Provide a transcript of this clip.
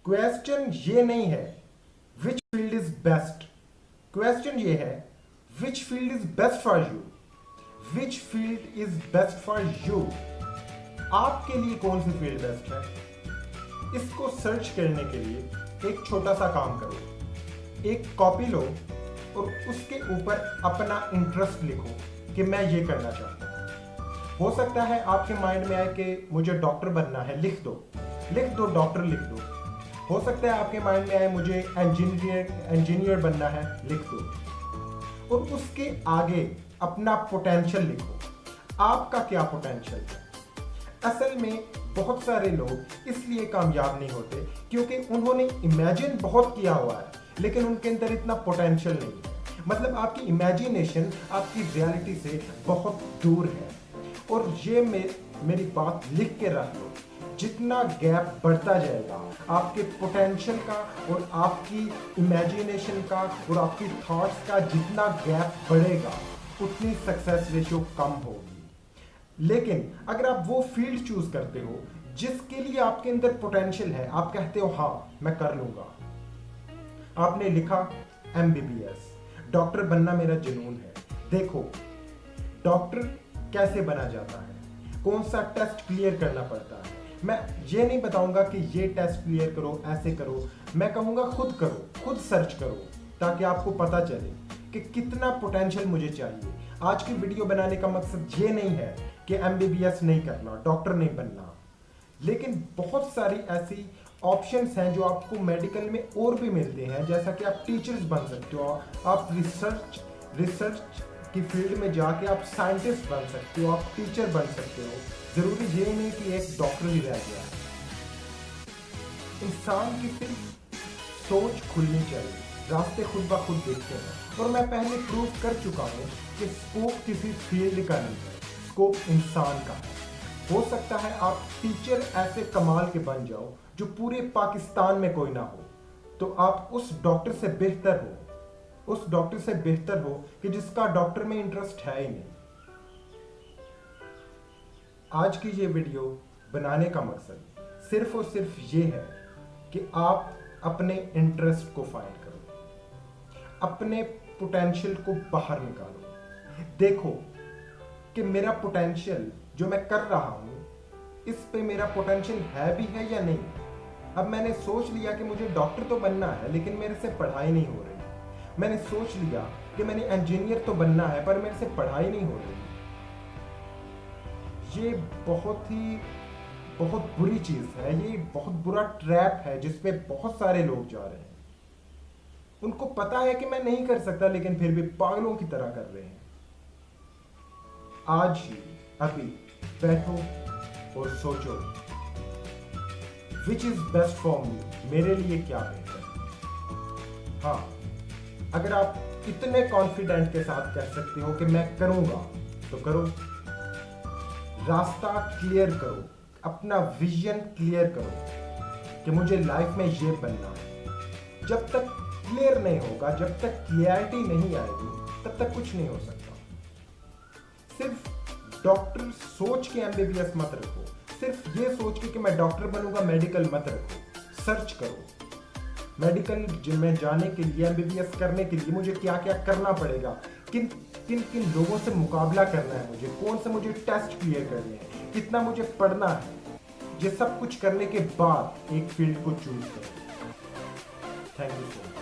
Question ये नहीं है which field is best, question ये है which field is best for you, which field is best for you. आपके लिए कौन सी फील्ड बेस्ट है, इसको सर्च करने के लिए एक छोटा सा काम करो, एक कॉपी लो और उसके ऊपर अपना इंटरेस्ट लिखो कि मैं ये करना चाहता हूँ। हो सकता है आपके माइंड में आए कि मुझे डॉक्टर बनना है, लिख दो डॉक्टर लिख दो। हो सकता है आपके माइंड में आए मुझे इंजीनियर बनना है, लिख दो। और उसके आगे अपना पोटेंशियल लिखो, आपका क्या पोटेंशियल है। असल में बहुत सारे लोग इसलिए कामयाब नहीं होते क्योंकि उन्होंने इमेजिन बहुत किया हुआ है लेकिन उनके अंदर इतना पोटेंशियल नहीं है। मतलब आपकी इमेजिनेशन आपकी रियलिटी से बहुत दूर है। और ये मेरी बात लिख के रख लो, जितना गैप बढ़ता जाएगा आपके पोटेंशियल का और आपकी इमेजिनेशन का और आपकी थॉट्स का, जितना गैप बढ़ेगा उतनी सक्सेस रेशियो कम होगी। लेकिन अगर आप वो फील्ड चूज करते हो जिसके लिए आपके अंदर पोटेंशियल है, आप कहते हो हाँ मैं कर लूंगा। आपने लिखा MBBS, डॉक्टर बनना मेरा जुनून है। देखो डॉक्टर कैसे बना जाता है, कौन सा टेस्ट क्लियर करना पड़ता है। मैं ये नहीं बताऊंगा कि ये टेस्ट क्लियर करो, ऐसे करो। मैं कहूंगा खुद करो, खुद सर्च करो ताकि आपको पता चले कि कितना पोटेंशियल मुझे चाहिए। आज की वीडियो बनाने का मकसद ये नहीं है कि MBBS नहीं करना, डॉक्टर नहीं बनना, लेकिन बहुत सारी ऐसी ऑप्शंस हैं जो आपको मेडिकल में और भी मिलते हैं। जैसा कि आप टीचर्स बन सकते हो, आप रिसर्च की फील्ड में जाके आप साइंटिस्ट बन सकते हो, आप टीचर बन सकते हो। जरूरी ये नहीं कि एक डॉक्टर ही रह गया। इंसान की सिर्फ सोच खुलनी चाहिए, रास्ते खुद ब खुद देखते हैं। और मैं पहले प्रूव कर चुका हूँ कि स्कोप किसी फील्ड का नहीं है, स्कोप इंसान का है। हो सकता है आप टीचर ऐसे कमाल के बन जाओ जो पूरे पाकिस्तान में कोई ना हो, तो आप उस डॉक्टर से बेहतर हो, उस डॉक्टर से बेहतर हो कि जिसका डॉक्टर में इंटरेस्ट है ही नहीं। आज की ये वीडियो बनाने का मकसद सिर्फ और सिर्फ ये है कि आप अपने इंटरेस्ट को फाइंड करो, अपने पोटेंशियल को बाहर निकालो। देखो कि मेरा पोटेंशियल जो मैं कर रहा हूं, इस पे मेरा पोटेंशियल है भी है या नहीं। अब मैंने सोच लिया कि मुझे डॉक्टर तो बनना है लेकिन मेरे से पढ़ाई नहीं हो रही। मैंने सोच लिया कि मैंने इंजीनियर तो बनना है पर मेरे से पढ़ाई नहीं हो रही। ये बहुत बुरी चीज है, ये बहुत बुरा ट्रैप है जिस पे बहुत सारे लोग जा रहे हैं। उनको पता है कि मैं नहीं कर सकता लेकिन फिर भी पागलों की तरह कर रहे हैं। आज ही अभी बैठो और सोचो which is best for me, मेरे लिए क्या बेहतर है। हाँ, अगर आप इतने कॉन्फिडेंट के साथ कह सकते हो कि मैं करूंगा तो करो, रास्ता क्लियर करो, अपना विजन क्लियर करो कि मुझे लाइफ में ये बनना है। जब तक क्लियर नहीं होगा, जब तक क्लियरिटी नहीं आएगी, तब तक कुछ नहीं हो सकता। सिर्फ डॉक्टर सोच के MBBS मत रखो, सिर्फ ये सोच के कि मैं डॉक्टर बनूंगा मेडिकल मत रखो। सर्च करो मेडिकल में जाने के लिए, MBBS करने के लिए मुझे क्या क्या करना पड़ेगा, किन किन लोगों से मुकाबला करना है मुझे, कौन से मुझे टेस्ट क्लियर करने हैं, कितना मुझे पढ़ना है। ये सब कुछ करने के बाद एक फील्ड को चूज करो। Thank you so much.